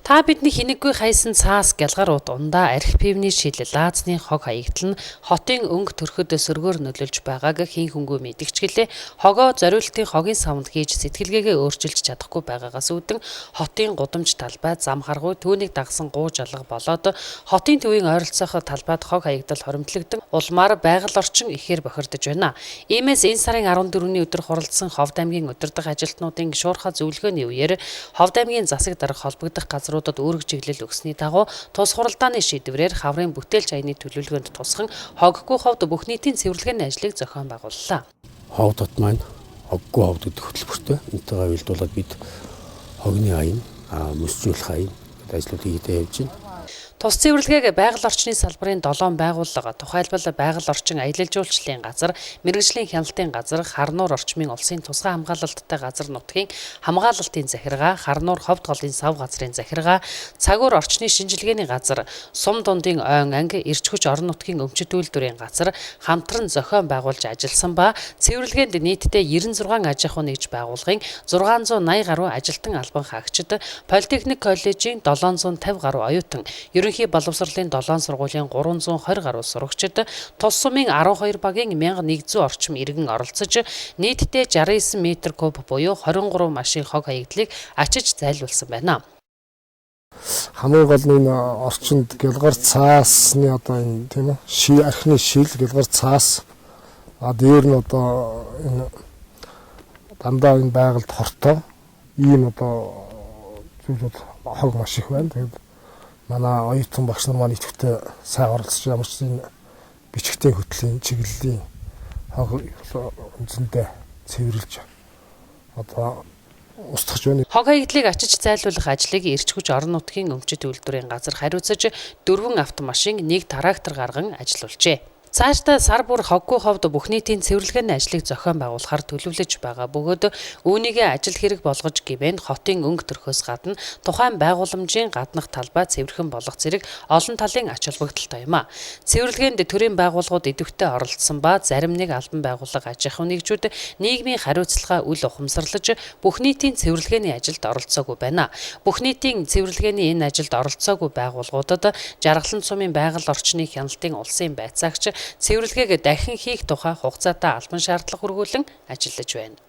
Та бидний хинэггүй хайсан цаас гялгарууд ундаа архи пивний шил лаазны хог хаягдал нь хотын өнгө төрхөд сөргөөр нөлөөлж байгааг хийн хүнгүй мэдгчгэлээ хогоо зориултын хогийн савнд хийж сэтгэлгээгээ өөрчилж чадахгүй байгаагаас үүдэн хотын гудамж талбай зам харгуй түүнийг дагсан гуу жалга болоод хотын төвийн ойролцоох талбайд хог хаягдал хоримтлогдсон улмаар байгаль орчин ихээр бохирдож байна. Иймээс энэ сарын 14-ний өдөр хуралдсан Ховд аймгийн удирдах ажилтнуудын шуурхай зөвлөгөөний үеэр Ховд аймгийн засаг дарга холбогдох газруудад үүрэг чиглэл өгсөний дагуу тус хуралдааны шийдвэрээр хаврын бүтээлч аяны төлөвлөгөөнд тусхан хоггүй ховд бүх нийтийн цэвэрлэгээний ажлыг зохион байгууллаа. Ховдод маань хоггүй ховд гэдэг хөтөлбөртэй энтэйгээ уялдуулаад бид хогны аян, мөсжүүлэх аян ажлуудыг хийдэг явж байна. Тус цэвэрлэгээг байгаль орчны салбарын 7 байгууллага, тухайлбал байгаль орчин аялал жуулчлалын газар, мэргэжлийн хяналтын газар, Харнуур орчмын улсын тусгай хамгаалалттай газар нутгийн хамгаалалтын захиргаа, Харнуур ховд голын сав газрын захиргаа, Цагуур орчны шинжилгээний газар, Сум дундын ойн анги, Ирч хүч орон нутгийн өмчит үйлдвэрийн газар хамтран зохион байгуулж ажилласан ба цэвэрлэгээнд нийтдээ 96 аж ахуй нэгж байгууллагын 680 гаруй ажилтан албан хаагчид, Политехник коллежийн 750 гаруй оюутан, ерөнхий боловсролын 7 сургуулийн 320 гаруй сурагчид, тус сумын 12 багийн 1100 орчим иргэн оролцож, нийтдээ 69 м куб буюу 23 машин хог хаягдлыг ачиж зайлуулсан байна. Хамгийн гол нь орчинд гялгар цаасны одоо энэ тийм үү архины шил гялгар цаас дээр нь одоо энэ дандаа энэ байгальд хортой ийм одоо зүйлүүд хог маш их байна. Тэгээд манай оюутан багш нар маань идэвхтэй сайн оролцож ямар ч энэ бичгтийн хөтлийн чиглэлийн хог үнцэндээ цэвэрлж одоо устгах жоо. Хог хаягдлыг ачиж зайлуулах ажлыг Ирч хүч орон нутгийн өмчит үйлдвэрийн газар хариуцаж 4 автомашин, 1 трактор гарган ажиллуулжээ. Цаашдаа сар бүр хоггүй ховд бүх нийтийн цэвэрлэгээний ажлыг зохион байгуулахар төлөвлөж байгаа бөгөөд үүнийгээ ажил хэрэг болгож гивэн хотын өнгө төрхөөс гадна тухайн байгууламжийн гаднах талбай цэвэрхэн болох зэрэг олон талын ач холбогдолтой юм а. Цэвэрлэгээнд төрийн байгууллагууд идэвхтэй оролцсон ба зарим нэг албан байгууллага аж ахуй нэгжүүд нийгмийн хариуцлагаа үл ухамсарлаж бүх нийтийн цэвэрлэгээний ажилд оролцоогүй байна. Бүх нийтийн цэвэрлэгээний энэ ажилд оролцоогүй байгууллагуудад Жаргалан сумын байгаль орчны хяналтын улсын байцаагч цэвэрлэгээг дахин хийх тухай хугацаатай албан шаардлага хүргүүлэн ажиллаж байна.